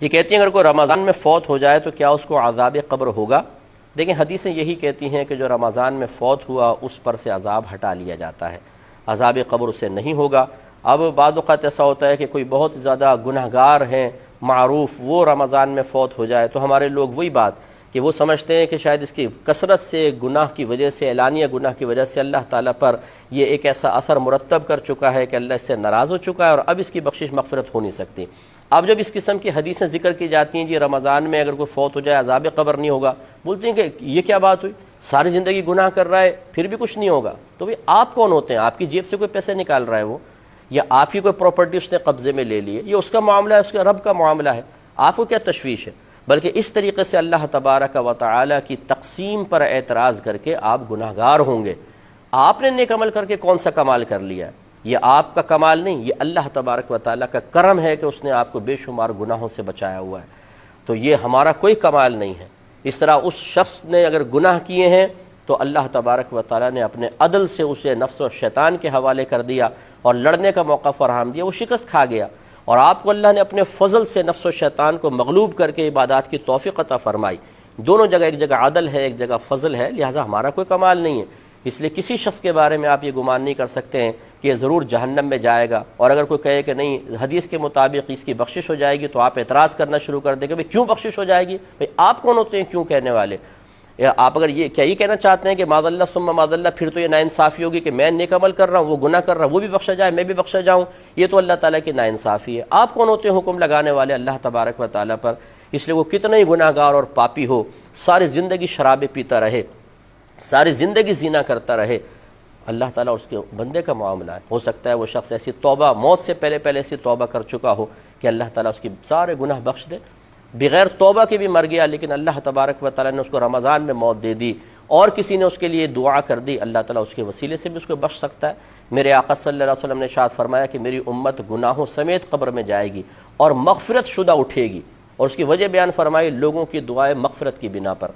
یہ کہتی ہیں اگر کوئی رمضان میں فوت ہو جائے تو کیا اس کو عذاب قبر ہوگا؟ دیکھیں حدیثیں یہی کہتی ہیں کہ جو رمضان میں فوت ہوا اس پر سے عذاب ہٹا لیا جاتا ہے، عذاب قبر اسے نہیں ہوگا۔ اب بعض اوقات ایسا ہوتا ہے کہ کوئی بہت زیادہ گنہگار ہیں معروف، وہ رمضان میں فوت ہو جائے تو ہمارے لوگ وہی بات کہ وہ سمجھتے ہیں کہ شاید اس کی کثرت سے گناہ کی وجہ سے، اعلانیہ گناہ کی وجہ سے اللہ تعالیٰ پر یہ ایک ایسا اثر مرتب کر چکا ہے کہ اللہ اس سے ناراض ہو چکا ہے اور اب اس کی بخشش مغفرت ہو نہیں سکتی۔ اب جب اس قسم کی حدیثیں ذکر کی جاتی ہیں جی رمضان میں اگر کوئی فوت ہو جائے عذاب قبر نہیں ہوگا، بولتے ہیں کہ یہ کیا بات ہوئی، ساری زندگی گناہ کر رہا ہے پھر بھی کچھ نہیں ہوگا۔ تو بھئی آپ کون ہوتے ہیں؟ آپ کی جیب سے کوئی پیسے نکال رہا ہے وہ، یا آپ کی کوئی پراپرٹی اس نے قبضے میں لے لی ہے، یہ اس کا معاملہ ہے، اس کے رب کا معاملہ ہے، آپ کو کیا تشویش ہے؟ بلکہ اس طریقے سے اللہ تبارک و تعالی کی تقسیم پر اعتراض کر کے آپ گناہگار ہوں گے۔ آپ نے نیک عمل کر کے کون سا کمال کر لیا ہے؟ یہ آپ کا کمال نہیں، یہ اللہ تبارک و تعالی کا کرم ہے کہ اس نے آپ کو بے شمار گناہوں سے بچایا ہوا ہے، تو یہ ہمارا کوئی کمال نہیں ہے۔ اس طرح اس شخص نے اگر گناہ کیے ہیں تو اللہ تبارک و تعالی نے اپنے عدل سے اسے نفس و شیطان کے حوالے کر دیا اور لڑنے کا موقع فراہم دیا، وہ شکست کھا گیا، اور آپ کو اللہ نے اپنے فضل سے نفس و شیطان کو مغلوب کر کے عبادات کی توفیق عطا فرمائی۔ دونوں جگہ، ایک جگہ عدل ہے ایک جگہ فضل ہے، لہٰذا ہمارا کوئی کمال نہیں ہے۔ اس لیے کسی شخص کے بارے میں آپ یہ گمان نہیں کر سکتے ہیں کہ یہ ضرور جہنم میں جائے گا، اور اگر کوئی کہے کہ نہیں حدیث کے مطابق اس کی بخشش ہو جائے گی تو آپ اعتراض کرنا شروع کر دیں کہ بھئی کیوں بخشش ہو جائے گی؟ بھئی آپ کون ہوتے ہیں کیوں کہنے والے؟ آپ اگر یہ کہنا چاہتے ہیں کہ معاذ اللہ ثم معاذ اللہ، پھر تو یہ ناانصافی ہوگی کہ میں نیک عمل کر رہا ہوں، وہ گناہ کر رہا ہے، وہ بھی بخشا جائے میں بھی بخشا جاؤں، یہ تو اللہ تعالیٰ کی ناانصافی ہے۔ آپ کون ہوتے ہیں حکم لگانے والے اللہ تبارک و تعالیٰ پر؟ اس لیے وہ کتنا ہی گناہ گار اور پاپی ہو، ساری زندگی شرابیں پیتا رہے، ساری زندگی زنا کرتا رہے، اللہ تعالیٰ اس کے بندے کا معاملہ ہے۔ ہو سکتا ہے وہ شخص ایسی توبہ، موت سے پہلے ایسی توبہ کر چکا ہو کہ اللہ تعالیٰ اس کی سارے گناہ بخش دے، بغیر توبہ کے بھی مر گیا لیکن اللہ تبارک و تعالیٰ نے اس کو رمضان میں موت دے دی، اور کسی نے اس کے لیے دعا کر دی، اللہ تعالیٰ اس کے وسیلے سے بھی اس کو بخش سکتا ہے۔ میرے آقا صلی اللہ علیہ وسلم نے ارشاد فرمایا کہ میری امت گناہوں سمیت قبر میں جائے گی اور مغفرت شدہ اٹھے گی، اور اس کی وجہ بیان فرمائی لوگوں کی دعائیں مغفرت کی بنا پر۔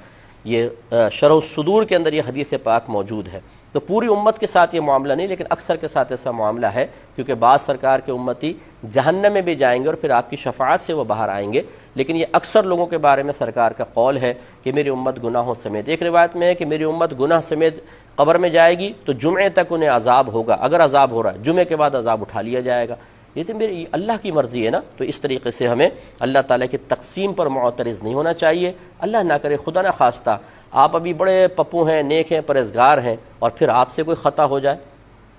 یہ شرح الصدور کے اندر یہ حدیث پاک موجود ہے۔ تو پوری امت کے ساتھ یہ معاملہ نہیں، لیکن اکثر کے ساتھ ایسا معاملہ ہے، کیونکہ بعض سرکار کے امتی جہنم میں بھی جائیں گے اور پھر آپ کی شفاعت سے وہ باہر آئیں گے، لیکن یہ اکثر لوگوں کے بارے میں سرکار کا قول ہے کہ میری امت گناہوں سمیت۔ ایک روایت میں ہے کہ میری امت گناہ سمیت قبر میں جائے گی تو جمعے تک انہیں عذاب ہوگا، اگر عذاب ہو رہا ہے جمعے کے بعد عذاب اٹھا لیا جائے گا۔ یہ تو میری اللہ کی مرضی ہے نا، تو اس طریقے سے ہمیں اللہ تعالیٰ کی تقسیم پر معترض نہیں ہونا چاہیے۔ اللہ نہ کرے، خدا نہ خواستہ آپ ابھی بڑے پپو ہیں، نیک ہیں، پرہیزگار ہیں، اور پھر آپ سے کوئی خطا ہو جائے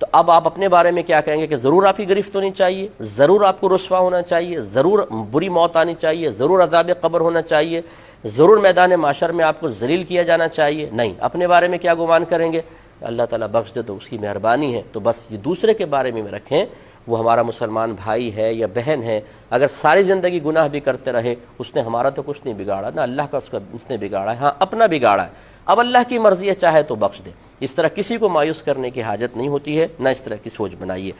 تو اب آپ اپنے بارے میں کیا کہیں گے کہ ضرور آپ کی گرفت ہونی چاہیے، ضرور آپ کو رسوا ہونا چاہیے، ضرور بری موت آنی چاہیے، ضرور عذاب قبر ہونا چاہیے، ضرور میدان معاشر میں آپ کو ذلیل کیا جانا چاہیے؟ نہیں، اپنے بارے میں کیا گمان کریں گے؟ اللہ تعالیٰ بخش دے تو اس کی مہربانی ہے، تو بس یہ دوسرے کے بارے میں رکھیں، وہ ہمارا مسلمان بھائی ہے یا بہن ہے، اگر ساری زندگی گناہ بھی کرتے رہے اس نے ہمارا تو کچھ نہیں بگاڑا، نہ اللہ کا اس نے بگاڑا ہے، ہاں اپنا بگاڑا ہے، اب اللہ کی مرضی ہے، چاہے تو بخش دے۔ اس طرح کسی کو مایوس کرنے کی حاجت نہیں ہوتی ہے، نہ اس طرح کی سوچ بنائیے۔